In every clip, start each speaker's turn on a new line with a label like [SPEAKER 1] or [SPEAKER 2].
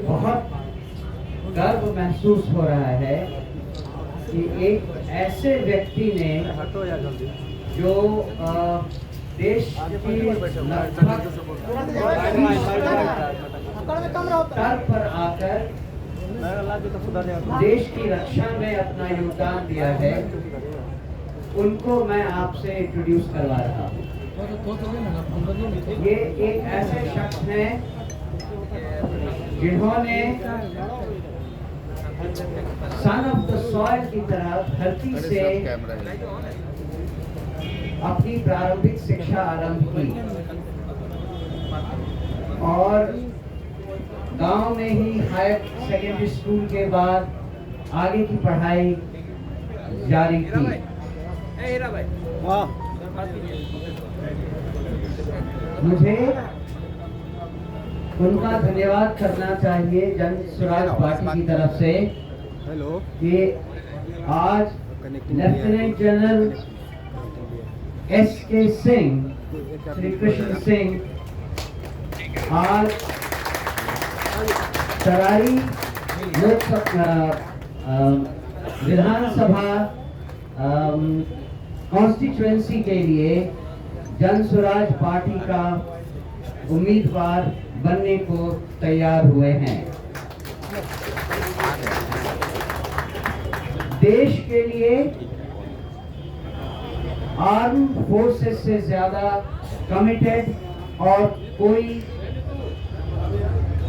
[SPEAKER 1] बहुत गर्व महसूस हो रहा है कि एक ऐसे व्यक्ति ने जो देश की लगभग स्तर पर आकर देश की रक्षा में अपना योगदान दिया है, उनको मैं आपसे इंट्रोड्यूस करवा रहा हूँ। ये एक ऐसे शख्स हैं जिन्होंने सन ऑफ द सॉइल की तरह धरती से अपनी प्रारंभिक शिक्षा आरंभ की और गांव में ही हायर सेकेंडरी स्कूल के बाद आगे की पढ़ाई जारी की। मुझे उनका धन्यवाद करना चाहिए जन स्वराज पार्टी की तरफ से कि आज lieutenant general S K. Singh, Shri Krishna Singh आज तरारी लोकसभा विधानसभा कॉन्स्टिट्यूएंसी के लिए जन स्वराज पार्टी का उम्मीदवार बनने को तैयार हुए हैं। देश के लिए आर्म फोर्सेस से ज्यादा कमिटेड और कोई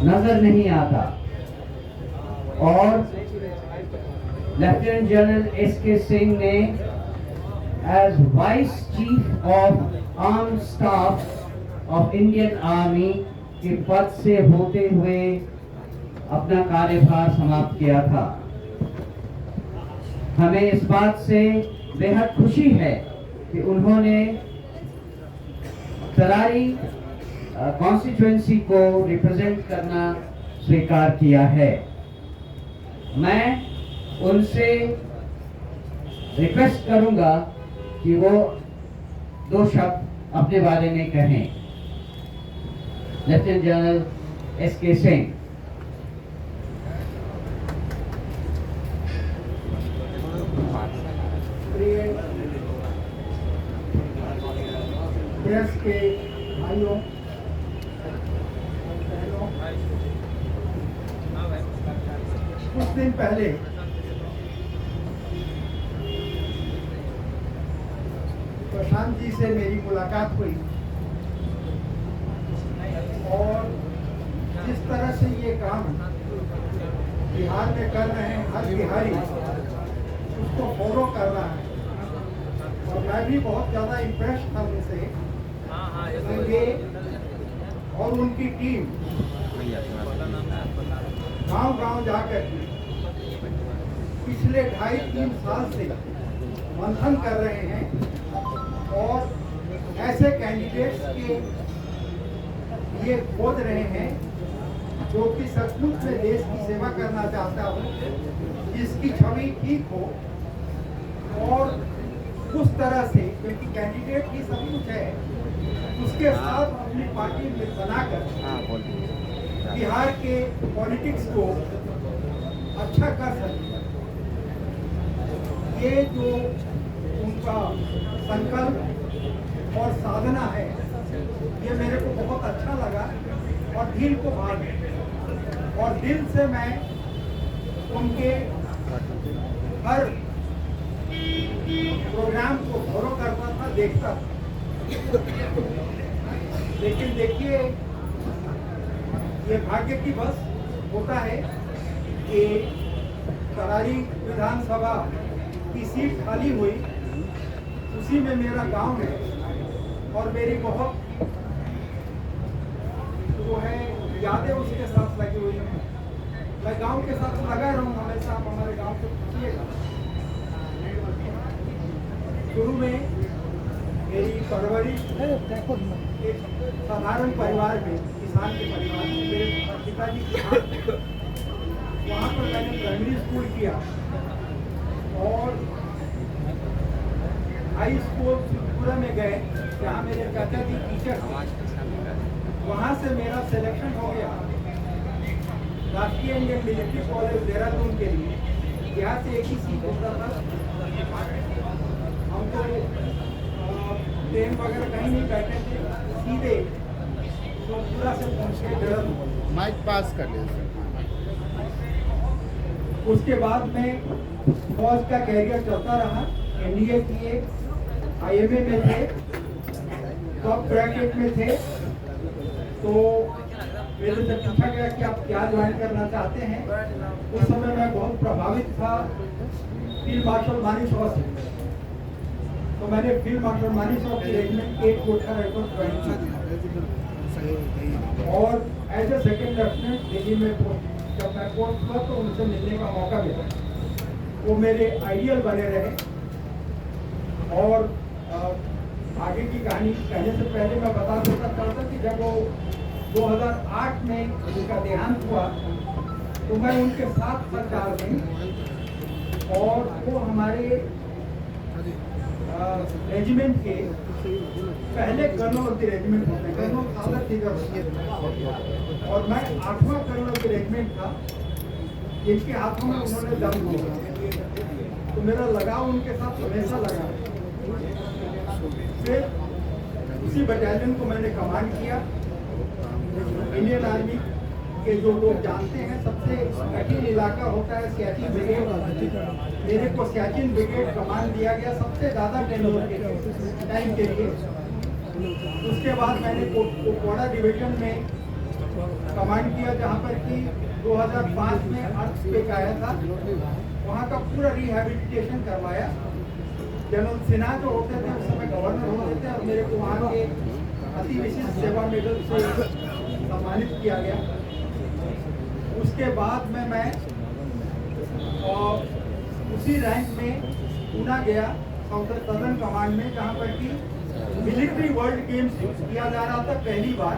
[SPEAKER 1] नजर नहीं आता और लेफ्टिनेंट जनरल एस.के. सिंह ने as vice chief of army staff of Indian army के पद से होते हुए अपना कार्यभार समाप्त किया था। हमें इस बात से बेहद खुशी है कि उन्होंने तरारी कॉन्स्टिट्यूएंसी को रिप्रेजेंट करना स्वीकार किया है। मैं उनसे रिक्वेस्ट करूंगा कि वो दो शब्द अपने बारे में कहें। Lieutenant general S K. Singh.
[SPEAKER 2] Press के भाइयों, कुछ दिन पहले प्रशांत जी से मेरी मुलाकात हुई और जिस तरह से ये काम बिहार में कर रहे हैं, हर बिहारी उसको फॉलो कर रहा है और मैं भी बहुत ज़्यादा इम्प्रेस था उनसे। ये और उनकी टीम गांव-गांव जाकर पिछले 2.5-3 साल से मंथन कर रहे हैं और ऐसे कैंडिडेट्स के लिए खोज रहे हैं जो कि सचमुच में देश की सेवा करना चाहता हो, जिसकी छवि ठीक हो और उस तरह से, क्योंकि कैंडिडेट ही सब कुछ है, उसके साथ अपनी पार्टी में बनाकर बिहार के पॉलिटिक्स को अच्छा कर सकते हैं। ये जो उनका संकल्प और साधना है, ये मेरे को बहुत अच्छा लगा और दिल को भा गया और दिल से मैं उनके हर प्रोग्राम को फॉलो करता था, देखता था। लेकिन देखिए, ये भाग्य की बस होता है कि तरारी विधानसभा की सीट खाली हुई, उसी में मेरा गांव है और मेरी बहुत जो है यादें उसके साथ लगी हुई हैं। मैं गांव के साथ लगा रहूँ हमेशा। आप हमारे गांव से पूछिएगा। शुरू में मेरी परवरिश एक साधारण परिवार में, किसान के परिवार में, मेरे पिताजी किसान, वहाँ पर मैंने प्राइमरी स्कूल किया और हाई स्कूल त्रिपुरा में गए जहाँ मेरे चाचा जी टीचर थे। वहाँ से मेरा सिलेक्शन हो गया राष्ट्रीय इंडियन मिलिट्री कॉलेज देहरादून के लिए यहाँ से एक ही सीट होता था। हम तो ट्रेन वगैरह कहीं नहीं बैठे थे, सीधे पूरा से पहुँच के देहरादून।
[SPEAKER 3] माइक पास कर ले सर।
[SPEAKER 2] उसके बाद में फौज का कैरियर चलता रहा। एनडीए किए, आईएमए में थे, टॉप ब्रैकेट में थे। तो मेरे से पूछा गया कि आप क्या ज्वाइन करना चाहते हैं। उस समय मैं बहुत प्रभावित था फील्ड मार्शल मानेकशॉ से। तो मैंने फील्ड मार्शल मानेकशॉ की रेजिमेंट 8 कोठा रेजिमेंट ज्वाइन किया और as a second lieutenant Delhi में जब मैं पोस्ट हुआ तो उनसे मिलने का मौका मिला। वो मेरे आइडियल बने रहे। और आगे की कहानी कहने से पहले मैं बता देता चाहता कि जब वो 2008 में उनका देहांत हुआ तो मैं उनके साथ संचार में, और वो हमारे रेजिमेंट के पहले कर्नल ऑफ द रेजिमेंट होते हैं, कर्नल सादर दिगर, और मैं 8वां कर्नल ऑफ द रेजिमेंट था। जिनके हाथों में उन्होंने दम दिया तो मेरा लगाव उनके साथ हमेशा लगा। फिर उसी बटालियन को मैंने कमांड किया। इंडियन आर्मी के जो लोग जानते हैं सबसे कठिन इलाका होता है सियाचिन ब्रिगेड। मेरे को सियाचिन ब्रिगेड कमांड दिया गया सबसे ज़्यादा टेन्योर के टाइम के लिए। उसके बाद मैंने कोड़ा डिवीजन में कमांड किया जहाँ पर कि 2005 में अर्थक्वेक आया था। वहाँ का पूरा रिहैबिलिटेशन करवाया। जनरल सिन्हा जो होते थे उस समय गवर्नर होते थे और मेरे को वहाँ के अति विशिष्ट सेवा मेडल से सम्मानित किया गया। उसके बाद में मैं उसी रैंक में पूना गया सदर्न कमांड में, जहाँ पर कि मिलिट्री वर्ल्ड गेम्स किया जा रहा था पहली बार।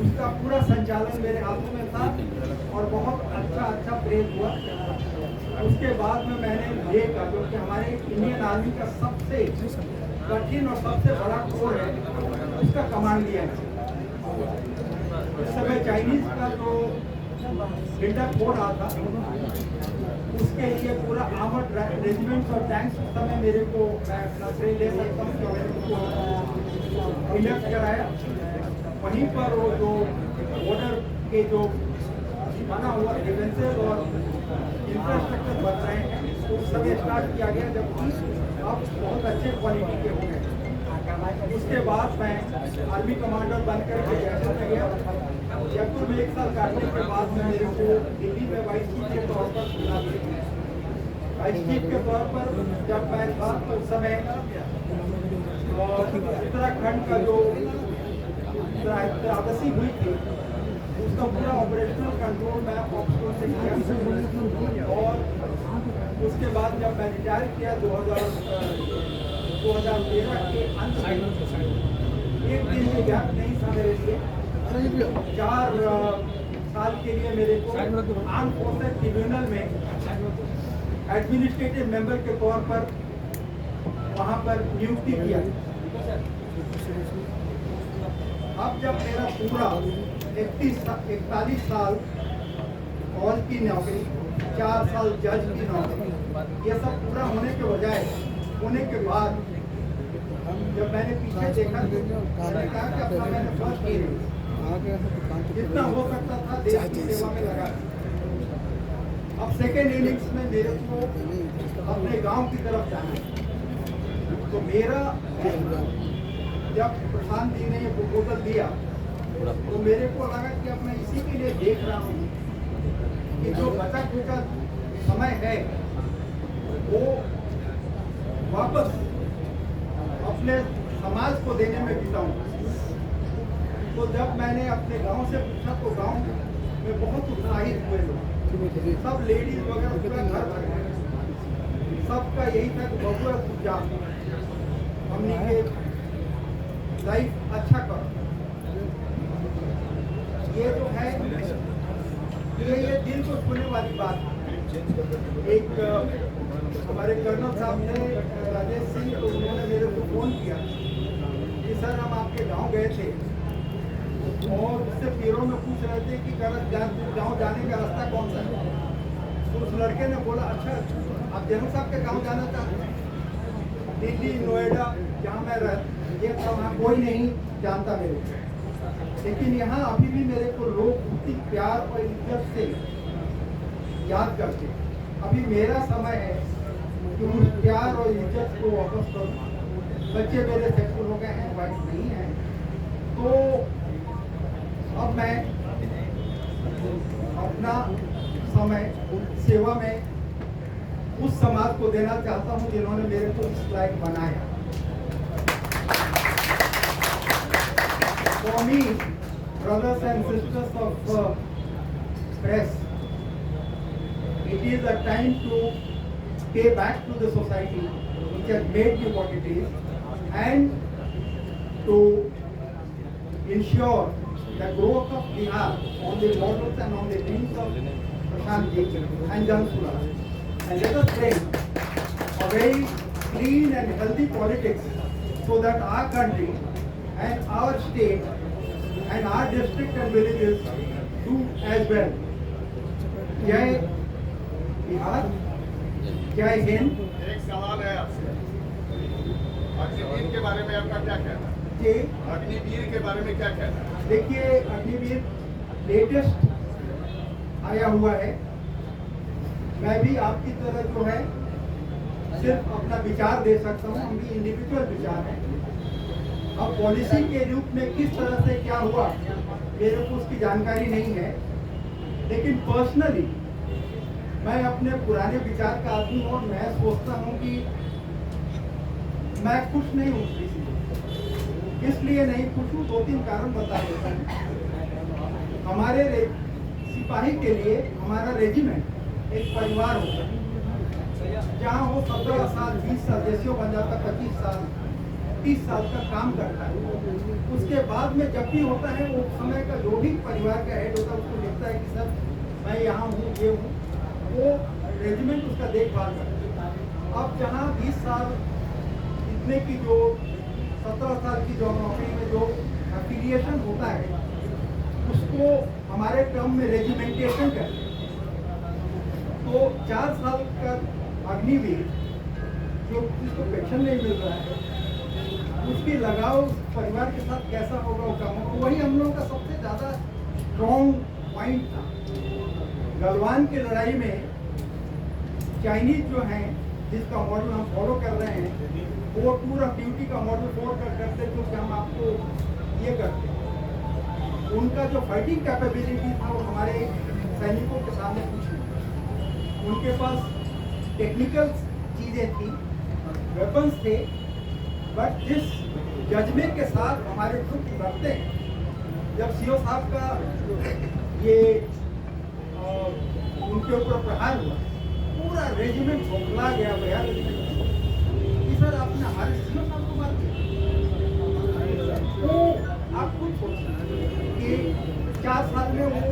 [SPEAKER 2] उसका पूरा संचालन मेरे हाथों में था और बहुत अच्छा प्रेज हुआ। उसके बाद में मैंने देखा जो कि हमारे इंडियन आर्मी का सबसे कठिन और सबसे बड़ा कोर है, उसका कमांड लिया है। उस समय चाइनीज का जो इंटर कोर रहा था उसके लिए पूरा आर्मर्ड रेजिमेंट्स और टैंक्स उस समय मेरे को मैं अपना श्रेय ले सकता हूँ कि मैंने उनको इलेक्ट कराया। वहीं पर वो जो बॉर्डर के जो बना हुआ डिफेंसेस और इंफ्रास्ट्रक्चर बन रहे हैं तो उस समय स्टार्ट किया गया, जबकि अब बहुत अच्छे क्वालिटी के हो गए। उसके बाद मैं आर्मी कमांडर बनकर के जयपुर में गया। जयपुर में 1 साल काटने के बाद में मेरे को दिल्ली में वाइस चीफ के तौर पर चुना गया। वाइस चीफ के तौर पर जब मैं था तो उस समय उत्तराखंड का जो त्रासदी हुई थी उसका पूरा ऑपरेशनल कंट्रोल मैं ऑफिसर से किया। और उसके बाद जब मैं रिटायर किया 2013 के अंत में, एक दिन भी गैप नहीं था मेरे लिए। 4 साल के लिए मेरे को आर्म फोर्सेस ट्रिब्यूनल में एडमिनिस्ट्रेटिव मेंबर के तौर पर वहाँ पर नियुक्ति किया। अब जब मेरा पूरा 41 साल फौज की नौकरी, 4 साल जज की नौकरी, ये सब पूरा होने के बाद जब मैंने पीछे देखा तो मैंने कहा कि अपना मैंने फर्स्ट इनिंग्स जितना हो सकता था देश की सेवा में लगा। अब सेकेंड इनिंग्स में मेरे को अपने गांव की तरफ जाना है। तो मेरा जब प्रशांत जी ने ये प्रपोजल दिया तो मेरे को लगा कि अब मैं इसी के लिए देख रहा हूँ कि जो बचा खुचा समय है वो वापस अपने समाज को देने में बिताऊं। तो जब मैंने अपने गांव से पूछा तो गांव में बहुत उत्साहित हुए लोग, सब लेडीज वगैरह पूरा घर भर गए। सबका यही था कि बबुआ पूजा हमने के लाइफ अच्छा करो। ये जो है ये दिल को छूने वाली बात है। एक हमारे कर्नल साहब ने राजेश सिंह, तो उन्होंने मेरे को फोन किया कि सर हम आपके गांव गए थे और उससे पैरों में पूछ रहे थे कि गाँव जाने का रास्ता कौन सा है। तो उस लड़के ने बोला, अच्छा आप जनरल साहब के गाँव जाना चाहते हैं? दिल्ली, नोएडा जहाँ मैं ये था वहाँ कोई नहीं जानता मेरे को, लेकिन यहाँ अभी भी मेरे को लोग उतनी प्यार और इज्जत से याद करते हैं। अभी मेरा समय है कि उस प्यार और इज्जत को वापस करूँ। बच्चे मेरे सेक्सुअल हो गए हैं, वाइफ नहीं है, तो अब मैं अपना समय सेवा में उस समाज को देना चाहता हूं जिन्होंने मेरे को इस लायक बनाया। For me, brothers and sisters of press, it is a time to pay back to the society which has made you what it is, and to ensure the growth of Bihar on the models and on the dreams of Prashant Ji and Jansula. And let us bring a very clean and healthy politics so that our country and our state and our district and villages do as well. Jai Bihar, Jai Hind.
[SPEAKER 3] एक सवाल है आपसे, अग्निवीर के बारे में आपका क्या कहना है?
[SPEAKER 2] जी,
[SPEAKER 3] अग्निवीर के बारे में क्या कहना है?
[SPEAKER 2] देखिए अग्निवीर लेटेस्ट आया हुआ है। मैं भी आपकी तरह जो है सिर्फ अपना विचार दे सकता हूँ, हम भी इंडिविजुअल विचार है। अब पॉलिसी के रूप में किस तरह से क्या हुआ मेरे को उसकी जानकारी नहीं है, लेकिन पर्सनली मैं अपने पुराने विचार का आदमी हूँ और मैं सोचता हूँ कि मैं खुश नहीं हूँ किसी से। इसलिए नहीं खुश हूँ, 2-3 कारण बता देता हूँ। हमारे सिपाही के लिए हमारा रेजिमेंट एक परिवार होता है, जहाँ वो 17 साल 20 साल जैसे हो बन जाता, 25 साल 30 साल का काम करता है। उसके बाद में जब भी होता है वो समय का जो भी परिवार का हेड होता है उसको लिखता है कि सर मैं यहाँ हूँ, ये हूँ, वो रेजिमेंट उसका देखभाल करता है। अब जहाँ 20 साल इतने की जो 17 साल की जो नौकरी में जो एफिलिएशन होता है उसको हमारे टर्म में रेजिमेंटेशन करते हैं। तो 4 साल का अग्निवीर जो जिसको पेंशन नहीं मिल रहा है उसकी लगाव परिवार के साथ कैसा होगा वो काम होगा। वही हम लोगों का सबसे ज़्यादा स्ट्रॉन्ग पॉइंट था। गलवान की लड़ाई में चाइनीज जो हैं जिसका मॉडल हम फॉलो कर रहे हैं वो टूर ऑफ ड्यूटी का मॉडल फॉलो करते जो कि हम आपको ये करते हैं। उनका जो फाइटिंग कैपेबिलिटी था वो हमारे सैनिकों के सामने कुछ नहीं। उनके पास टेक्निकल चीज़ें थी, वेपन्स थे, बट जिस जज्बे के साथ हमारे ट्रुप लड़ते हैं, जब सीओ साहब का ये उनके ऊपर प्रहार हुआ पूरा रेजिमेंट खोखला गया भैया। सर आपने हमारे सीओ साहब को मार दिया। तो आप खुद सोचिए कि 4 साल में वो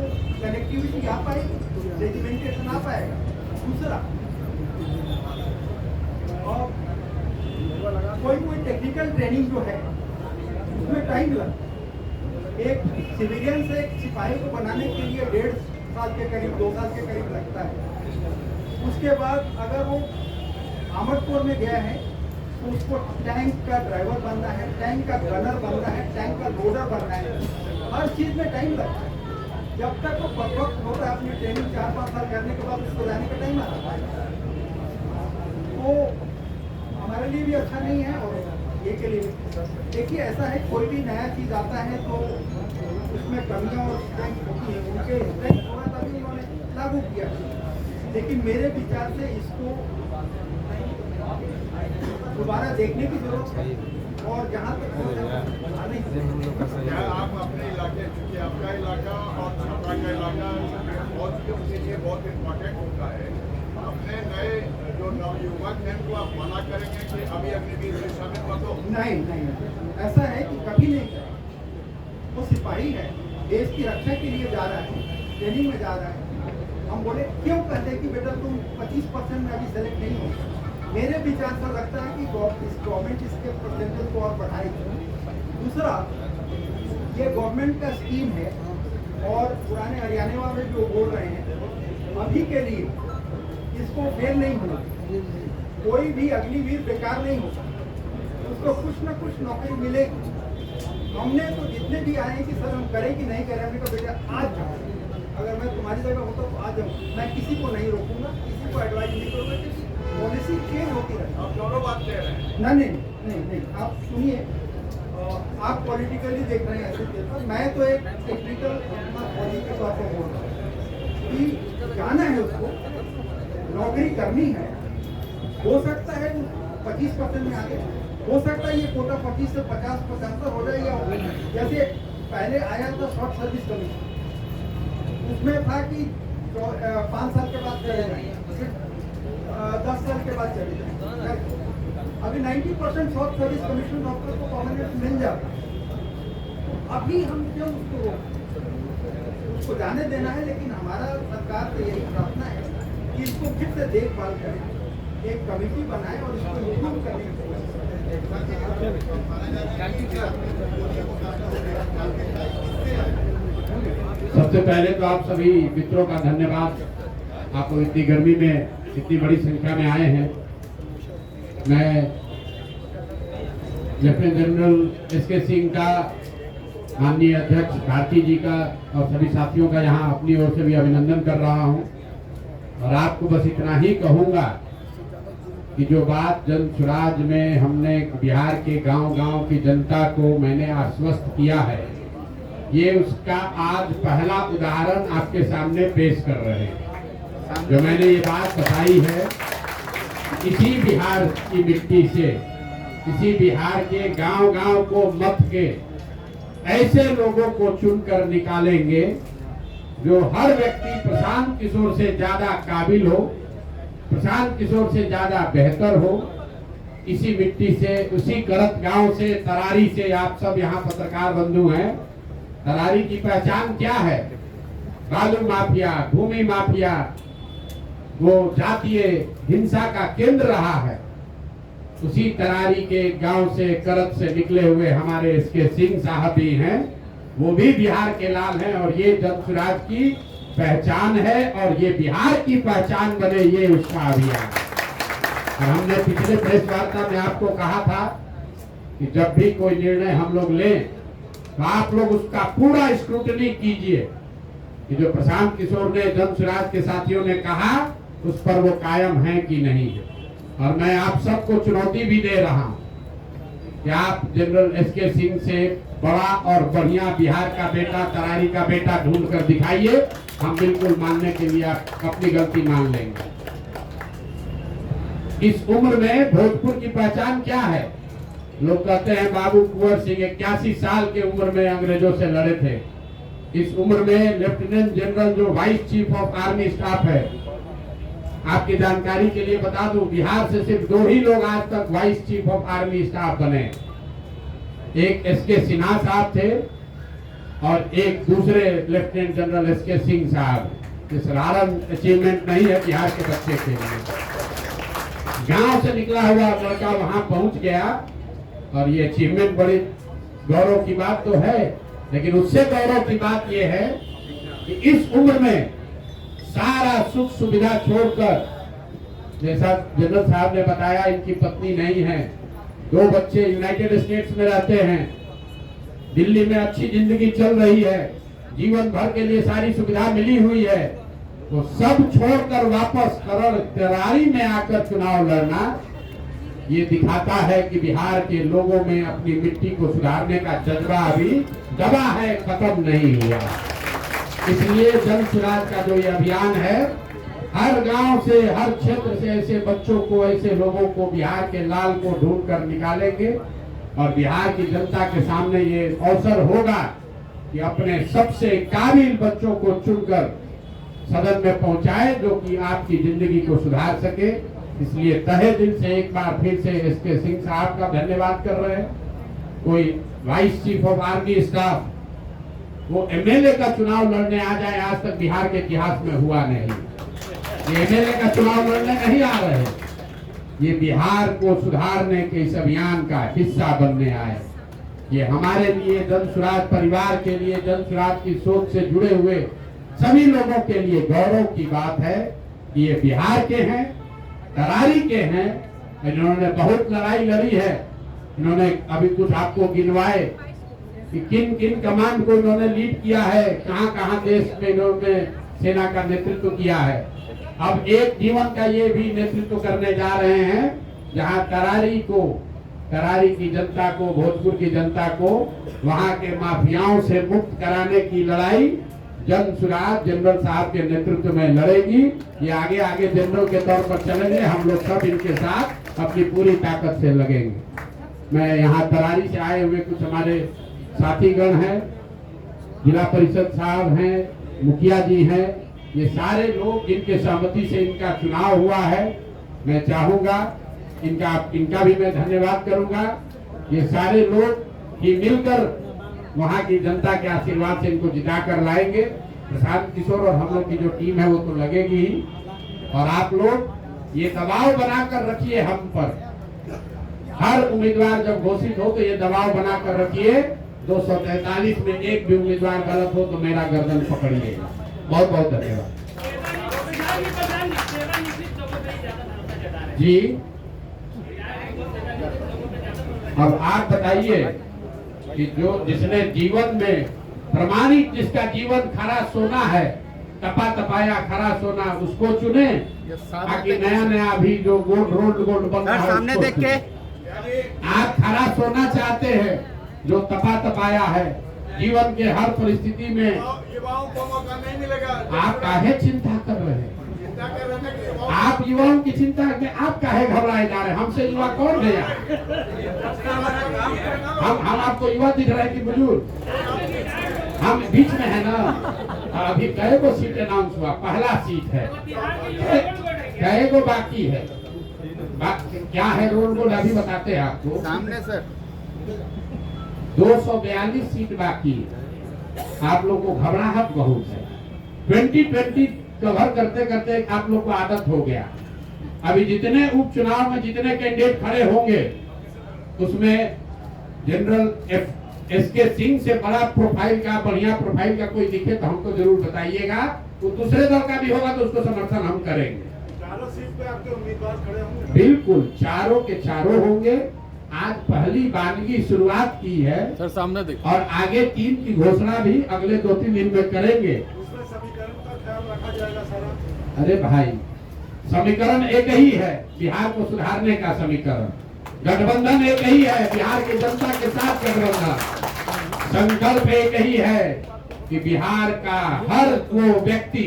[SPEAKER 2] कनेक्टिविटी आ पाएगी, रेजिमेंटेशन आ पाएगा। दूसरा और कोई टेक्निकल ट्रेनिंग जो है उसमें टाइम लगता है। एक सिविलियन से एक सिपाही को बनाने के लिए 1.5 साल के करीब 2 साल के करीब लगता है। उसके बाद अगर वो आमदपुर में गया है तो उसको टैंक का ड्राइवर बनना है, टैंक का गनर बनना है, टैंक का लोडर बनना है, हर चीज़ में टाइम लगता है। जब तक वो परफेक्ट होता है अपनी ट्रेनिंग 4-5 साल करने के बाद उसको जाने का टाइम आता है। तो हमारे लिए भी अच्छा नहीं है और ये के लिए भी। देखिए ऐसा है कोई भी नया चीज़ आता है तो उसमें कमियां और स्ट्रेंथ होती है। उनके स्ट्रेंथ होगा तभी उन्होंने लागू किया, लेकिन मेरे विचार से इसको दोबारा देखने की जरूरत है। और जहाँ तक
[SPEAKER 3] क्या आप अपने इलाके, चूँकि आपका इलाका और छपरा का इलाका बहुत के लिए बहुत इम्पोर्टेंट होता है, अपने नए जो नवयुवक हैं उनको आप मना करेंगे कि अभी अग्निवीर में शामिल मत हो?
[SPEAKER 2] नहीं, ऐसा है कि कभी नहीं करें। वो सिपाही है, देश की रक्षा के लिए जा रहा है, ट्रेनिंग में जा रहा है। हम बोले क्यों कहते कि बेटा तुम 25% में अभी सेलेक्ट नहीं हो। मेरे विचार से लगता है कि गवर्नमेंट इसके परसेंटेज को और बढ़ाएगी। दूसरा ये गवर्नमेंट का स्कीम है और पुराने हरियाणा वाले जो बोल रहे हैं अभी के लिए इसको फेल नहीं होना, कोई भी अग्निवीर बेकार नहीं होगा, उसको कुछ ना कुछ नौकरी मिलेगी। हमने तो जितने भी आए हैं कि सर हम करें कि नहीं करें, हमने कहा बेटा आज जाओ, अगर मैं तुम्हारी जगह होता तो आज जाऊँ, मैं किसी को नहीं रोकूंगा, किसी को एडवाइस नहीं करूँगा, क्योंकि पॉलिसी चेंज होती रहती।
[SPEAKER 3] आप दोनों बात कह रहे हैं।
[SPEAKER 2] नहीं, आप सुनिए, आप पॉलिटिकली देख रहे हैं ऐसे पेपर, मैं तो एक टेक्निकल अपना पॉलिसी के तौर पर बोल रहा हूँ कि जाना है उसको, नौकरी करनी है, हो सकता है 25% में आगे, हो सकता है ये कोटा 25 से 50-75 हो जाए, या जैसे पहले आया था शॉर्ट सर्विस कमीशन, उसमें था कि 5 साल के बाद चले जाएंगे, फिर 10 साल के बाद चले जाएंगे। अभी 90% शॉर्ट सर्विस कमीशन डॉक्टर को परमानेंट मिल जाता है। अभी हम क्यों उसको जाने देना है, लेकिन हमारा सरकार से यही प्रार्थना है कि इसको फिर से देखभाल करें, एक कमेटी बनाए और इसको इम्प्रूव करने की कोशिश करें।
[SPEAKER 4] सबसे पहले तो आप सभी मित्रों का धन्यवाद, आपको इतनी गर्मी में इतनी बड़ी संख्या में आए हैं। मैं लेफ्टिनेंट जनरल एस के सिंह का, माननीय अध्यक्ष भारती जी का और सभी साथियों का यहाँ अपनी ओर से भी अभिनंदन कर रहा हूँ। और आपको बस इतना ही कहूँगा कि जो बात जन स्वराज में हमने बिहार के गांव-गांव की जनता को मैंने आश्वस्त किया है, ये उसका आज पहला उदाहरण आपके सामने पेश कर रहे हैं। जो मैंने ये बात बताई है, इसी बिहार की मिट्टी से, इसी बिहार के गांव-गांव को मत के ऐसे लोगों को चुनकर निकालेंगे जो हर व्यक्ति प्रशांत किशोर से ज्यादा काबिल हो, प्रशांत किशोर से ज्यादा बेहतर हो। इसी मिट्टी से, उसी करत गांव से, तरारी से, आप सब यहाँ पत्रकार बंधु हैं, तरारी की पहचान क्या है? बालू माफिया, भूमि माफिया, वो जातीय हिंसा का केंद्र रहा है। उसी तरारी के गांव से, करत से निकले हुए हमारे इसके सिंह साहब भी हैं, वो भी बिहार के लाल हैं। और ये जन स्वराज की पहचान है और ये बिहार की पहचान बने, ये उसका अभियान। और हमने पिछले प्रेस वार्ता में आपको कहा था कि जब भी कोई निर्णय हम लोग लें तो आप लोग उसका पूरा स्क्रूटनी कीजिए कि जो प्रशांत किशोर ने, जन स्वराज के साथियों ने कहा, उस पर वो कायम है कि नहीं है। और मैं आप सबको चुनौती भी दे रहा हूं कि आप जनरल एस के सिंह से बड़ा और बढ़िया बिहार का बेटा, तरारी का बेटा ढूंढ कर दिखाइए। हम बिल्कुल मानने के लिए आप अपनी गलती मान लेंगे। इस उम्र में भोजपुर की पहचान क्या है? लोग कहते हैं बाबू कुंवर सिंह 81 साल के उम्र में अंग्रेजों से लड़े थे। इस उम्र में लेफ्टिनेंट जनरल जो vice chief of army staff है, आपकी जानकारी के लिए बता दूं, बिहार से सिर्फ 2 ही लोग आज तक vice chief of army staff बने। एक एस के सिन्हा साहब थे और एक दूसरे लेफ्टिनेंट जनरल एस के सिंह साहब। ये साधारण अचीवमेंट नहीं है बिहार के बच्चे के लिए। गांव से निकला हुआ लड़का वहां पहुंच गया और ये अचीवमेंट बड़ी गौरव की बात तो है, लेकिन उससे गौरव की बात यह है कि इस उम्र में सारा सुख सुविधा छोड़कर, जैसा जनरल साहब ने बताया, इनकी पत्नी नहीं है, 2 बच्चे यूनाइटेड स्टेट्स में रहते हैं, दिल्ली में अच्छी जिंदगी चल रही है, जीवन भर के लिए सारी सुविधा मिली हुई है, तो सब छोड़कर वापस तरारी में आकर चुनाव लड़ना, ये दिखाता है कि बिहार के लोगों में अपनी मिट्टी को सुधारने का जज्बा अभी दबा है, खत्म नहीं हुआ। इसलिए जन स्वराज का जो ये अभियान है, हर गांव से, हर क्षेत्र से ऐसे बच्चों को, ऐसे लोगों को, बिहार के लाल को ढूंढ कर निकालेंगे। और बिहार की जनता के सामने ये अवसर होगा कि अपने सबसे काबिल बच्चों को चुनकर सदन में पहुंचाए, जो कि आपकी जिंदगी को सुधार सके। इसलिए तहे दिल से एक बार फिर से एस के सिंह साहब का धन्यवाद कर रहे हैं। कोई vice chief of army staff वो एमएलए का चुनाव लड़ने आ जाए, आज तक बिहार के इतिहास में हुआ नहीं। ये एमएलए का चुनाव लड़ने नहीं आ रहे, ये बिहार को सुधारने के इस अभियान का हिस्सा बनने आए। ये हमारे लिए जन स्वराज परिवार के लिए, जन स्वराज की सोच से जुड़े हुए सभी लोगों के लिए गौरव की बात है कि ये बिहार के हैं, तरारी के हैं। इन्होंने बहुत लड़ाई लड़ी है। इन्होंने अभी कुछ आपको गिनवाए कि किन किन कमांड को इन्होंने लीड किया है, कहाँ कहाँ देश में इन्होंने सेना का नेतृत्व किया है। अब एक जीवन का ये भी नेतृत्व करने जा रहे हैं जहाँ तरारी की जनता को, भोजपुर की जनता को वहाँ के माफियाओं से मुक्त कराने की लड़ाई जन स्वराज जनरल साहब के नेतृत्व में लड़ेगी। ये आगे आगे जनरल के तौर पर चलेंगे, हम लोग सब इनके साथ अपनी पूरी ताकत से लगेंगे। मैं यहाँ तरारी से आए हुए कुछ हमारे साथीगण हैं, जिला परिषद साहब हैं, मुखिया जी हैं, ये सारे लोग जिनके सहमति से इनका चुनाव हुआ है, मैं चाहूंगा इनका भी मैं धन्यवाद करूंगा। ये सारे लोग ही मिलकर वहाँ की जनता के आशीर्वाद से इनको जिता कर लाएंगे। प्रशांत किशोर और हम लोग की जो टीम है वो तो लगेगी ही, और आप लोग ये दबाव बनाकर रखिए हम पर। हर उम्मीदवार जब घोषित हो तो ये दबाव बनाकर रखिए, 243 में एक भी उम्मीदवार गलत हो तो मेरा गर्दन पकड़िएगा। बहुत बहुत धन्यवाद जी। अब आप बताइए कि जिसने जीवन में प्रमाणिक, जिसका जीवन खरा सोना है, तपा तपाया खरा सोना, उसको चुने, ताकि नया नया अभी जो रोड बन रहा है सामने देख के। आप खरा सोना चाहते हैं जो तपा तपाया है, जीवन के हर परिस्थिति में
[SPEAKER 3] युवाओं को मौका नहीं मिलेगा। आप
[SPEAKER 4] काहे चिंता कर रहे हैं? आप युवाओं की चिंता में आप काहे घबराए जा रहे हैं? हमसे युवा कौन है यार? हम आपको युवा दिख रहे हैं कि बुजुर्ग? हम बीच में है ना। अभी कई को सीट अनाउंस हुआ, पहला सीट है, कई को बाकी है। क्या है रोड बोर्ड अभी बताते हैं आपको
[SPEAKER 2] सामने सर।
[SPEAKER 4] 242 सीट बाकी है। आप लोग को घबराहट बहुत है। 2020 कवर करते करते आप लोग को आदत हो गया। अभी जितने उपचुनाव में जितने कैंडिडेट खड़े होंगे उसमें जनरल एसके सिंह से बड़ा प्रोफाइल का, बढ़िया प्रोफाइल का कोई दिखे तो हमको जरूर बताइएगा। तो दूसरे दल का भी होगा तो उसको समर्थन हम करेंगे।
[SPEAKER 3] चारों सीट पे आपके उम्मीदवार खड़े होंगे?
[SPEAKER 4] बिल्कुल, चारों के चारों होंगे। आज पहली बानगी शुरुआत की है
[SPEAKER 5] सर, सामने देखिए,
[SPEAKER 4] और आगे 3 की घोषणा भी अगले 2-3 दिन में करेंगे।
[SPEAKER 3] उसमें समीकरण का ख्याल रखा जाएगा सारा।
[SPEAKER 4] अरे भाई, समीकरण एक ही है, बिहार को सुधारने का समीकरण। गठबंधन एक ही है, बिहार की जनता के साथ गठबंधन। संकल्प एक ही है कि बिहार का हर वो व्यक्ति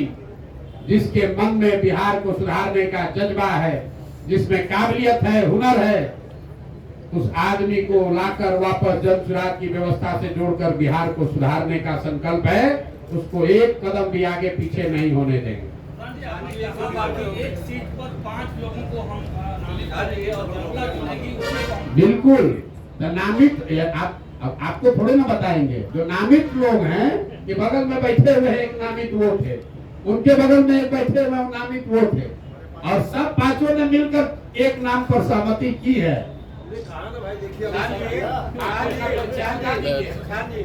[SPEAKER 4] जिसके मन में बिहार को सुधारने का जज्बा है, जिसमें काबिलियत है, हुनर है, उस आदमी को लाकर वापस जन स्वराज की व्यवस्था से जोड़कर बिहार को सुधारने का संकल्प है। उसको एक कदम भी आगे पीछे नहीं होने देंगे।
[SPEAKER 6] एक सीट पर 5 लोगों को हम नामित और जनता चुनेगी।
[SPEAKER 4] बिल्कुल, नामित आपको थोड़े ना बताएंगे। जो नामित लोग हैं कि बगल में बैठे हुए एक नामित वो थे, उनके बगल में एक बैठे हुए नामित वो थे, और सब 5 ने मिलकर एक नाम पर सहमति की है।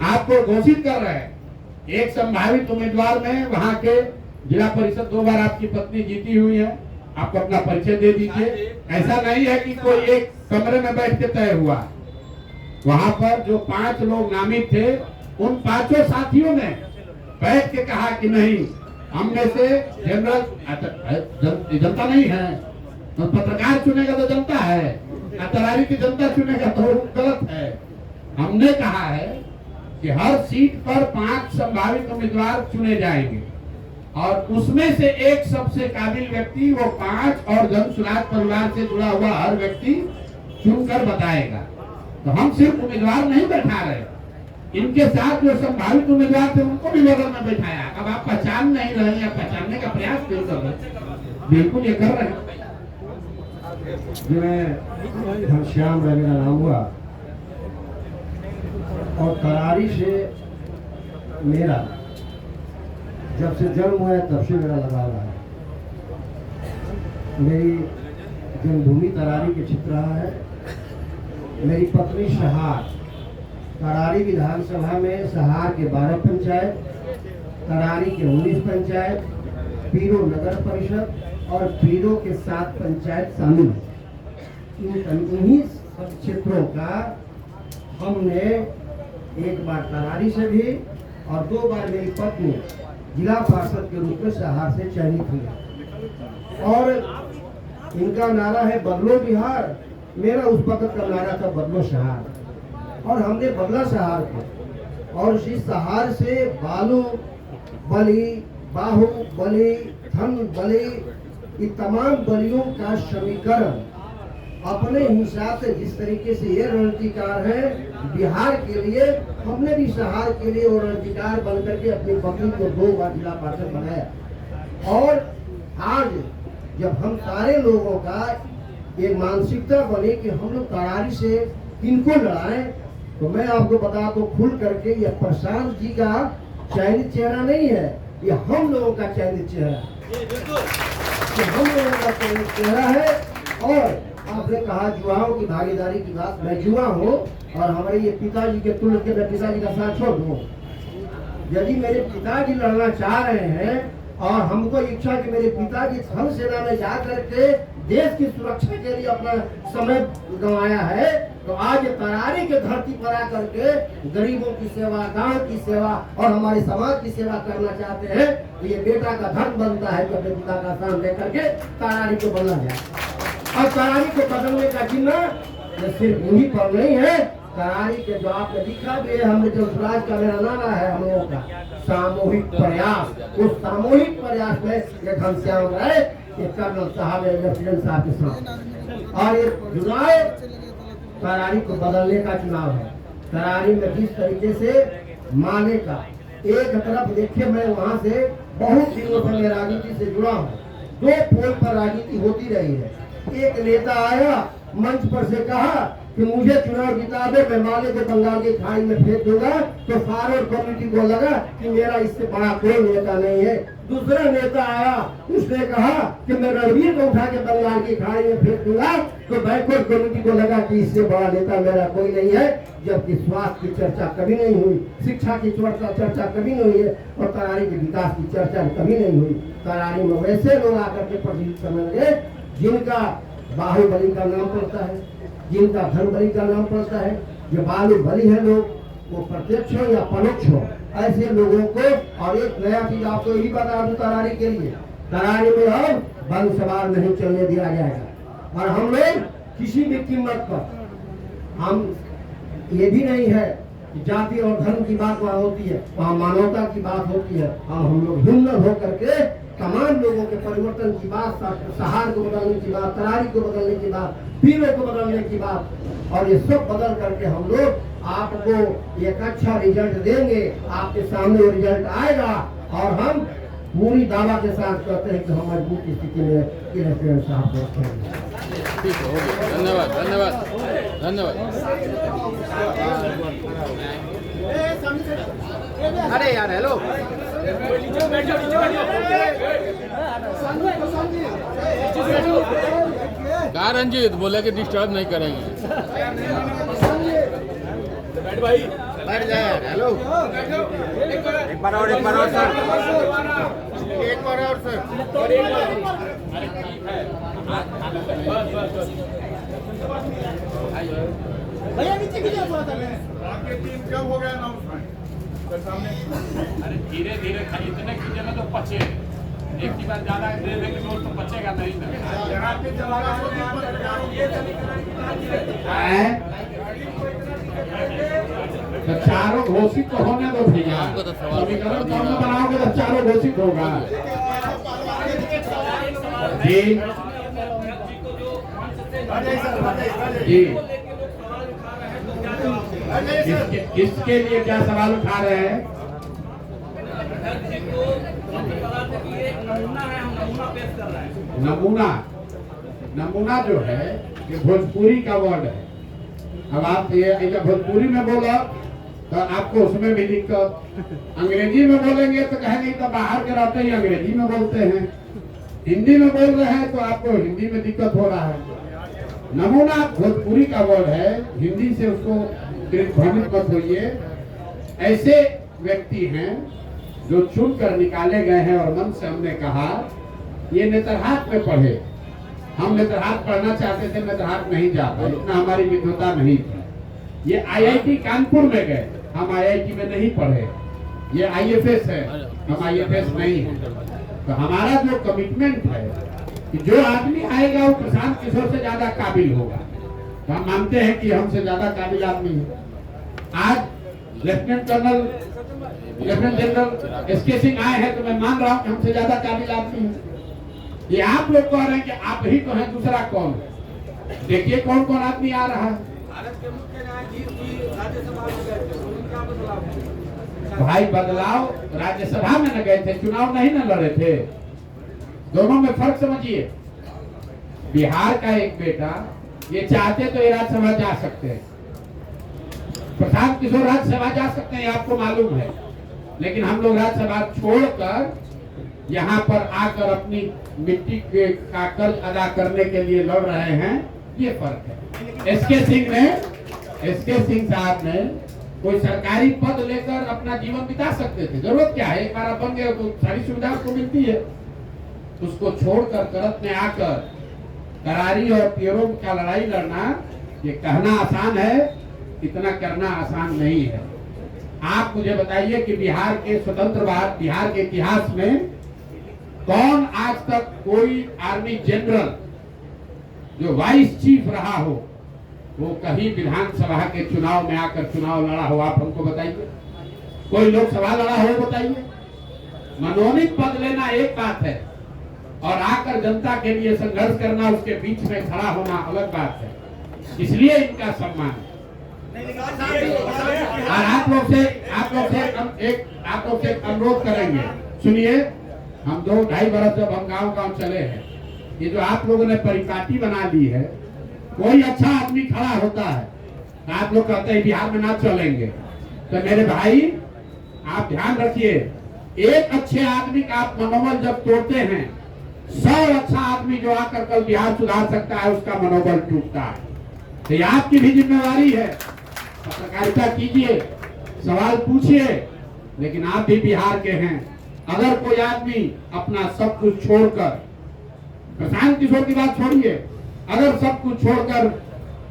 [SPEAKER 4] आपको घोषित कर रहे हैं एक संभावित उम्मीदवार में, वहाँ के जिला परिषद 2 बार आपकी पत्नी जीती हुई है, आप अपना परिचय दे दीजिए। ऐसा नहीं है कि कोई एक कमरे में बैठ के तय हुआ। वहाँ पर जो 5 लोग नामित थे, उन 5 साथियों ने बैठ के कहा कि नहीं, हम में से जनरल जनता नहीं है, तो पत्रकार चुनेगा तो जनता है, तरारी की जनता चुनेगा तो गलत है। हमने कहा है कि हर सीट पर 5 संभावित उम्मीदवार चुने जाएंगे, और उसमें से एक सबसे काबिल व्यक्ति, वो 5 और जन स्वराज परिवार से जुड़ा हुआ हर व्यक्ति चुनकर बताएगा। तो हम सिर्फ उम्मीदवार नहीं बैठा रहे, इनके साथ जो संभावित उम्मीदवार थे उनको भी बगल में बैठाया। अब आप पहचान नहीं रहे या पहचानने का प्रयास क्यों कर रहे? बिल्कुल ये कर रहे हैं।
[SPEAKER 7] मैं घनश्याम रवि का नाम हुआ, और तरारी से मेरा जब से जन्म हुआ है तब से मेरा लगाव रहा है। मेरी जन्मभूमि तरारी के चित्र रहा है। मेरी पत्नी शहार करारी विधानसभा में सहार के 12 पंचायत, करारी के 19 पंचायत, पीरो नगर परिषद और पीरो के 7 पंचायत शामिल हैं। इन्हीं सब क्षेत्रों का हमने एक बार करारी से भी और 2 बार मेरी पत्नी जिला पार्षद के रूप में सहार से चयनित हुई। और इनका नारा है बदलो बिहार, मेरा उस वक्त का नारा था बदलो सहार, और हमने बदला सहार को। और इस सहार से बालू बलि, बाहु बलि, धन बलि, ये तमाम बलियों का समीकरण अपने हिसाब से जिस तरीके से ये रणनीतिकार है बिहार के लिए, हमने भी सहार के लिए वो रणनीतिकार बन करके अपनी पत्नी को 2 बार जिला पार्षद बनाया। और आज जब हम सारे लोगों का एक मानसिकता बने कि हम लोग करारी से किनको लड़ाएं, तो मैं आपको बता दो खुल करके ये प्रशांत जी का चयनित चेहरा नहीं है, ये हम लोगों का चयनित चेहरा है, ये हम लोगों का चयनित चेहरा है। और आपने कहा युवाओं की भागीदारी की बात, मैं युवा हूँ और हमारे ये पिताजी के तुल्य के मैं पिताजी का साथ छोड़ दूँ। यदि मेरे पिताजी लड़ना चाह रहे हैं और हमको इच्छा कि मेरे पिताजी थल सेना में जा करके देश की सुरक्षा के लिए अपना समय गंवाया है, तो आज करारी के धरती पर आकर के गरीबों की सेवा, गांव की सेवा और हमारे समाज की सेवा करना चाहते हैं, तो ये बेटा का धर्म बनता है कि अपने पिता का स्थान लेकर के करारी को बदला जाए। और करारी को बदलने का जिम्मा सिर्फ इन्हीं पर नहीं है, करारी के जो आपने लिखा भी है, हमने जो स्वराज का मेरा नारा है हम लोगों का सामूहिक प्रयास, उस सामूहिक प्रयास में ये घनश्याम राय, ये कर्नल साहब, लेफ्टिनेंट साहब के साथ, और ये चुनाव करारी को बदलने का चुनाव है। करारी में जिस तरीके से माले का एक तरफ देखिए, मैं वहाँ से बहुत दिनों से मैं राजनीति से जुड़ा हूँ, 2 पोल पर राजनीति होती रही है। एक नेता आया मंच पर से कहा कि मुझे चुनाव जिता दे, मैं माले को बंगाल की खाड़ी में फेंक दूंगा, तो फॉरवर्ड कमेटी को लगा कि मेरा इससे बड़ा कोई नेता नहीं है। दूसरा नेता आया, उसने कहा कि मैं रणवीर को उठा के बंगाल की खाड़ी में फेंक दूंगा, तो बैकवर्ड कमेटी को लगा कि इससे बड़ा नेता मेरा कोई नहीं है। जबकि स्वास्थ्य की चर्चा कभी नहीं हुई, शिक्षा की चर्चा कभी नहीं हुई है, और करारी के विकास की चर्चा कभी नहीं हुई। करारी में वैसे लोग आकर के प्रतिनिधित्व करने लगे जिनका बाहुबली का नाम पड़ता है, जिनका धनबली का नाम पड़ता है। जो बाहुबली है लोग, वो प्रत्यक्ष हो या परोक्ष हो, ऐसे लोगों को। और एक नया चीज आपको यही बता दूं करारी के लिए, करारी में अब बंद सवार नहीं चलने दिया जाएगा। और हम लोग किसी भी कीमत पर, हम ये भी नहीं है कि जाति और धर्म की बात वहाँ होती है, वहाँ मानवता की बात होती है। हम लोग हिम्मत होकर के तमाम लोगों के परिवर्तन की बात, सहार को बदलने की बात, करारी को बदलने की बात, पीरों को बदलने की बात, और ये सब बदल करके हम लोग आपको एक अच्छा रिजल्ट देंगे। आपके सामने वो रिजल्ट आएगा और हम पूरी दावा के साथ कहते हैं कि हम मजबूत स्थिति में लेफ्टिनेंट साहब को रखेंगे।
[SPEAKER 5] धन्यवाद धन्यवाद धन्यवाद। अरे यार हेलो, कहा रंजीत बोले कि डिस्टर्ब नहीं करेंगे। बैठ जाए यार, हेलो एक बार और सर, एक बार और सर।
[SPEAKER 2] भैया नीचे कीजिए थोड़ा सा।
[SPEAKER 3] आपकी टीम कब हो गया अनाउंसमेंट सामने?
[SPEAKER 6] अरे धीरे धीरे इतने कीजिए ना तो पचे, एक की बात ज्यादा दे देंगे तो पचेगा नहीं ना।
[SPEAKER 3] यहाँ के जनता को
[SPEAKER 4] तो चारों घोषित तो होने दो भैया, समीकरण कौन बनाओगे तो चारों घोषित होगा। जी जी, किसके लिए क्या सवाल उठा रहे हैं? नमूना जो है ये भोजपुरी का वर्ड है। अब आप ये जब भोजपुरी में बोला तो आपको उसमें भी दिक्कत, अंग्रेजी में बोलेंगे तो कहेंगे तो बाहर के रहते ही अंग्रेजी में बोलते हैं, हिंदी में बोल रहे हैं तो आपको हिंदी में दिक्कत हो रहा है। नमूना भोजपुरी का वर्ड है, हिंदी से उसको भ्रमित मत होइए। ऐसे व्यक्ति हैं जो चुनकर निकाले गए हैं और मन से हमने कहा ये नेतरहाट में पढ़े, हम नेतरहाट पढ़ना चाहते थे, नेतरहाट नहीं जा पाए, इतना हमारी विद्वता नहीं थी। ये आईआईटी कानपुर में गए, हम आईआईटी में नहीं पढ़े। ये आईएफएस है, हम आईएफएस नहीं है। तो हमारा जो कमिटमेंट है कि जो आदमी आएगा वो प्रशांत किशोर से ज्यादा काबिल होगा, तो हम मानते हैं कि हमसे ज्यादा काबिल आदमी है। आज लेफ्टिनेंट जनरल एसके सिंह आए हैं तो मैं मान रहा हूँ कि हमसे ज्यादा काबिल आदमी है। ये आप लोग कह रहे हैं कि आप ही तो हैं, दूसरा कौन? देखिए कौन कौन आदमी आ रहा है।
[SPEAKER 6] भारत के मुख्य न्यायाधीश जी राज्यसभा में गए थे, उनका बदलाव है।
[SPEAKER 4] भाई बदलाव राज्यसभा में न गए थे, चुनाव नहीं न लड़े थे, दोनों में फर्क समझिए। बिहार का एक बेटा ये चाहते तो ये राज्यसभा जा सकते हैं, प्रशांत किशोर राज्यसभा जा सकते हैं, आपको मालूम है। लेकिन हम लोग राज्यसभा छोड़कर यहाँ पर आकर अपनी मिट्टी का कर्ज अदा करने के लिए लड़ रहे हैं, ये फर्क है। एसके सिंह साहब ने कोई सरकारी पद लेकर अपना जीवन बिता सकते थे, जरूरत क्या है, एक बार बन गए तो सारी सुविधा उसको मिलती है। उसको छोड़कर करत में आकर करारी और पियरों का लड़ाई लड़ना, ये कहना आसान है, इतना करना आसान नहीं है। आप मुझे बताइए कि बिहार के स्वतंत्र भारत, बिहार के इतिहास में कौन आज तक कोई आर्मी जनरल जो वाइस चीफ रहा हो वो कहीं विधानसभा के चुनाव में आकर चुनाव लड़ा हो? आप हमको बताइए। कोई लोकसभा लड़ा हो बताइए। मनोनीत पद लेना एक बात है और आकर जनता के लिए संघर्ष करना, उसके बीच में खड़ा होना अलग बात है। इसलिए इनका सम्मान है। और आप लोग से अनुरोध करेंगे, सुनिए, हम 2-2.5 बरस जब हम गांव चले हैं, ये जो आप लोगों ने परिपाटी बना ली है, कोई अच्छा आदमी खड़ा होता है तो आप लोग कहते हैं बिहार में ना चलेंगे। तो मेरे भाई आप ध्यान रखिए, एक अच्छे आदमी का आप मनोबल जब तोड़ते हैं, 100 अच्छा आदमी जो आकर कल बिहार सुधार सकता है उसका मनोबल टूटता है। तो ये आपकी भी जिम्मेवारी है, पत्रकारिता कीजिए, सवाल पूछिए, लेकिन आप भी बिहार के हैं। अगर कोई आदमी अपना सब कुछ छोड़कर, प्रशांत किशोर की बात छोड़िए, अगर सब कुछ छोड़कर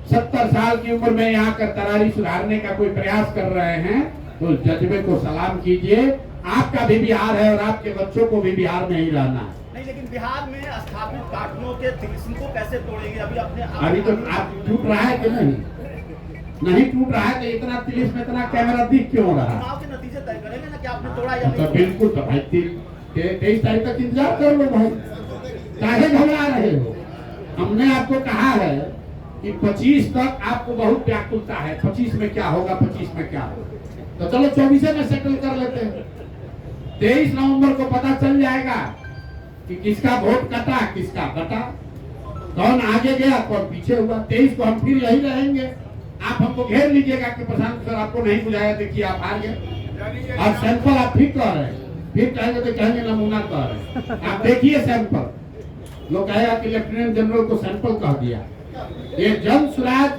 [SPEAKER 4] 70 साल की उम्र में यहाँ कर तरारी सुधारने का कोई प्रयास कर रहे हैं तो जज्बे को सलाम कीजिए। आपका भी बिहार है और आपके बच्चों को भी बिहार में ही रहना है।
[SPEAKER 5] नहीं, लेकिन बिहार में स्थापित काटनों के तिलिस्म को कैसे तोड़ेंगे?
[SPEAKER 4] अभी तो आप टूट रहा है कि नहीं टूट रहा है, तो इतना पुलिस में इतना कैमरा दिख क्यों रहा?
[SPEAKER 5] चुनाव के नतीजे तय करेंगे ना कि आपने तोड़ा या नहीं।
[SPEAKER 4] तो बिल्कुल, तो भाई 23 तारीख तक इंतजार कर लो भाई, काहे घबरा रहे हो? हमने आपको कहा है कि 25 तक आपको बहुत व्याकुलता है, 25 में क्या होगा, 25 में क्या होगा, तो चलो 24 में सेटल कर लेते हैं। 23 नवंबर को पता चल जाएगा कि किसका वोट कटा, किसका बटा, कौन आगे गया, कौन पीछे हुआ। 23 को हम फिर यही रहेंगे। आप हमको घेर लीजिएगा कि प्रशांत सर आपको नहीं बुलाया, देखिए आप हार गए। और सैंपल आप फिर कह रहे हैं, फिर कहेंगे तो कहेंगे नमूना कह रहे हैं। आप देखिए सैंपल, लोग कहेगा कि लेफ्टिनेंट जनरल को सैंपल कह दिया। ये जन सुराज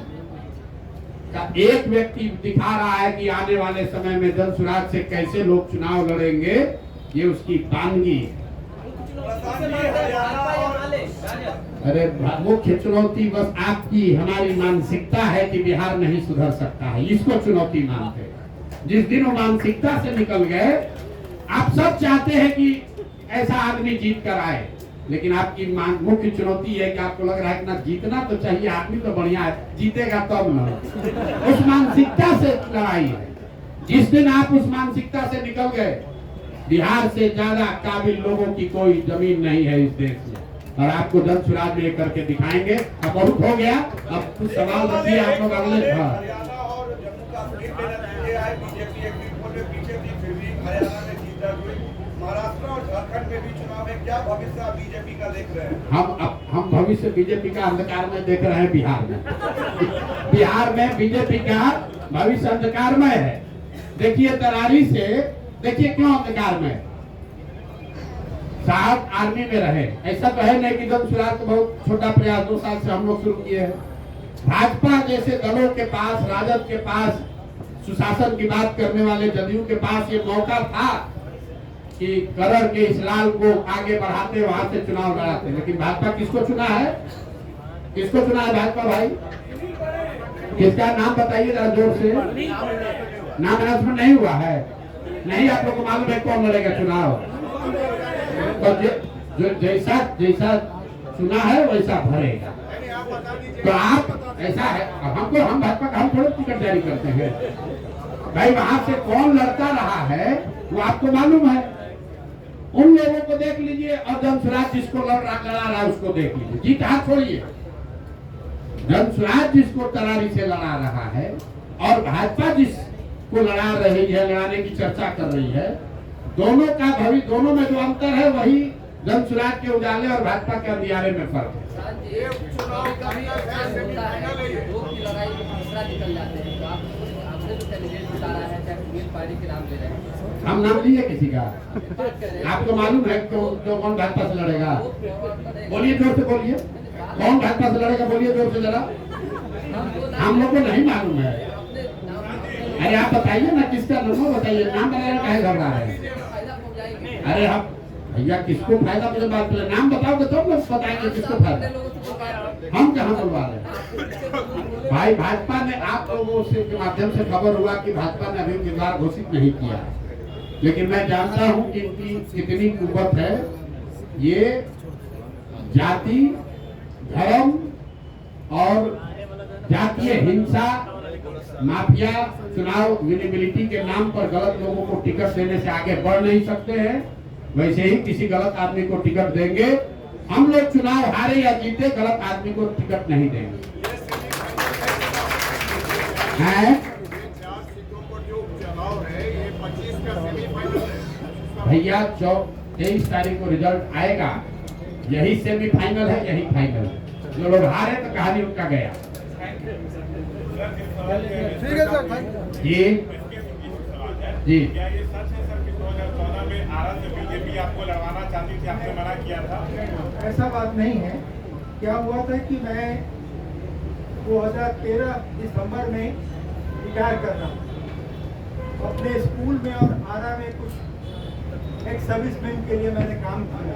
[SPEAKER 4] का एक व्यक्ति दिखा रहा है कि आने वाले समय में जन सुराज से कैसे लोग चुनाव लड़ेंगे, ये उसकी तानगी। अरे मुख्य चुनौती बस आपकी हमारी मानसिकता है कि बिहार नहीं सुधर सकता है, इसको चुनौती मानते हैं। जिस दिन वो मानसिकता से निकल गए, आप सब चाहते हैं कि ऐसा आदमी जीत कर आए, लेकिन आपकी मुख्य चुनौती है कि आपको लग रहा है कि ना जीतना तो चाहिए, आदमी तो बढ़िया है, जीतेगा तब ना। उस मानसिकता से लड़ाई है। जिस दिन आप उस मानसिकता से निकल गए, बिहार से ज्यादा काबिल लोगों की कोई जमीन नहीं है इस देश में, और आपको जन सुराज में करके दिखाएंगे। अब बहुत हो गया, अब कुछ सवाल रखिए आप लोग अगले।
[SPEAKER 3] हरियाणा और जम्मू का बीजेपी पीछे थी, फिर भी हरियाणा में जीत दर्ज हुई। महाराष्ट्र और झारखंड में भी चुनाव है, क्या भविष्य आप बीजेपी का देख रहे हैं?
[SPEAKER 4] हम भविष्य बीजेपी का अंधकार में देख रहे हैं। बिहार में बीजेपी का भविष्य अंधकारमय है। देखिए तरारी से, देखिए क्यों अंधकार में। साहब आर्मी में रहे, ऐसा तो है नहीं कि जन सुराज का बहुत छोटा प्रयास 2 साल से हम लोग शुरू किए हैं। भाजपा जैसे दलों के पास, राजद के पास सुशासन की बात करने वाले जदयू के पास ये मौका था कि करड़ के इस लाल को आगे बढ़ाते वहां से चुनाव लड़ाते, लेकिन भाजपा किसको चुना है? किसको चुना है भाजपा भाई? किसका नाम बताइए जरा जोर से। नाम अनाउंसमेंट नहीं हुआ है? नहीं, आप लोग को मालूम है कौन लड़ेगा चुनाव? तो जो जैसा जैसा चुना है वैसा भरेगा। तो आप ऐसा है, हम भाजपा का हम थोड़े टिकट जारी करते हैं भाई। वहां से कौन लड़ता रहा है वो आपको मालूम है। उन लोगों को देख लीजिए और जनसुराज जिसको लड़ा रहा है उसको देख लीजिए। जीत हाथ छोड़िए। जनसुराज जिसको तरारी से लड़ा रहा है और भाजपा जिसको लड़ा रही है, लड़ाने की चर्चा कर रही है, दोनों का भविष्य, दोनों में जो अंतर है वही जनसुराज के उजाले और भाजपा के अंधियारे में फर्क है। हम नाम लिए किसी का? आपको मालूम है तो कौन भाजपा से लड़ेगा? बोलिए जोर से, बोलिए कौन भाजपा से लड़ेगा? बोलिए जोर से जरा। हम लोग को नहीं मालूम है। अरे आप बताइए ना किसका नाम बताइए। नाम बताने काहे घबरा रहे हैं? अरे आप भैया किसको फायदा? मुझे बात करें, नाम बताओगे तो लोग बताएंगे किसको फायदा। हम कहाँ बोलवा रहे हैं भाई? भाजपा ने आप लोगों से के माध्यम से खबर हुआ कि भाजपा ने अभी उम्मीदवार घोषित नहीं किया है, लेकिन मैं जानता हूं कि इनकी कितनी कुव्वत है। ये जाति, धर्म और जातीय हिंसा, माफिया, चुनाव विनेबिलिटी के नाम पर गलत लोगों को टिकट देने से आगे बढ़ नहीं सकते हैं। वैसे ही किसी गलत आदमी को टिकट देंगे। हम लोग चुनाव हारे या जीते, गलत आदमी को टिकट नहीं देंगे। भैया 23 तारीख को रिजल्ट आएगा। यही सेमीफाइनल है, यही फाइनल है। जो लोग हारे तो कहानी उनका गया।
[SPEAKER 2] ठीक है सर।
[SPEAKER 4] जी जी।
[SPEAKER 5] बीजेपी आपको लड़वाना चाहती थी, आपने मना किया था?
[SPEAKER 2] ऐसा बात नहीं है। क्या हुआ था कि मैं 2013 दिसंबर में रिटायर कर रहा हूँ। अपने स्कूल में और आरा में कुछ एक सर्विसमैन के लिए मैंने काम किया।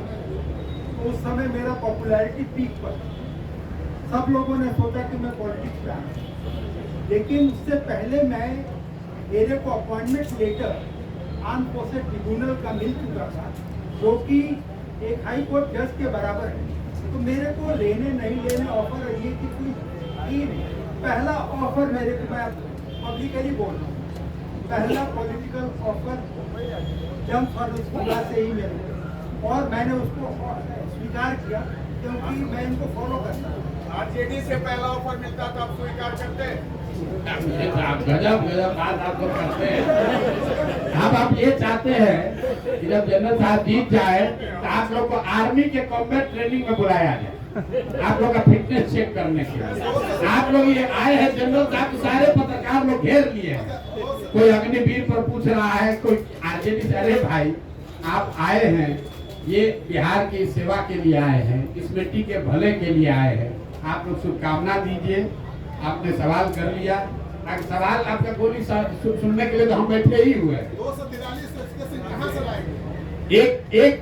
[SPEAKER 2] तो उस समय मेरा पॉपुलैरिटी पीक पर, सब लोगों ने सोचा कि मैं पॉलिटिक्स में आऊँ। लेकिन उससे पहले मेरे को appointment letter arm forces tribunal का मिल चुका था, जो कि एक हाई कोर्ट जज के बराबर है। तो मेरे को लेने नहीं लेने ऑफर ये कि कोई पहला ऑफर मेरे को, मैं पब्लिकली बोल रहा हूँ, पहला पॉलिटिकल ऑफर जंग फॉर से ही मेरे को, और मैंने उसको स्वीकार किया क्योंकि मैं इनको फॉलो करता हूँ।
[SPEAKER 3] आरजेडी से पहला ऑफर मिलता तो आप स्वीकार करते?
[SPEAKER 4] गजब गजब बात आप लोग करते हैं। अब आप ये चाहते हैं कि जब जनरल साहब जीत जाए तो आप लोग को आर्मी के कॉम्बैट ट्रेनिंग में बुलाया जाए, आप लोग का फिटनेस चेक करने के लिए। आप लोग ये आए हैं, जनरल साहब सारे पत्रकार लोग घेर लिए हैं। कोई अग्निवीर पर पूछ रहा है, कोई आरजेडी से। अरे भाई आप आए हैं, ये बिहार की सेवा के लिए आए हैं, इस बेटी के भले के लिए आए हैं। आप लोग शुभकामना दीजिए। आपने सवाल कर लिया, सवाल आपका गोली सुनने के लिए तो हम बैठे ही हुए।
[SPEAKER 3] 243 एसके सिंह कहां से लाएंगे?
[SPEAKER 4] एक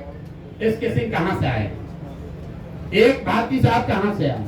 [SPEAKER 4] एसके सिंह कहां से आए? एक भारती साहब कहां से आए?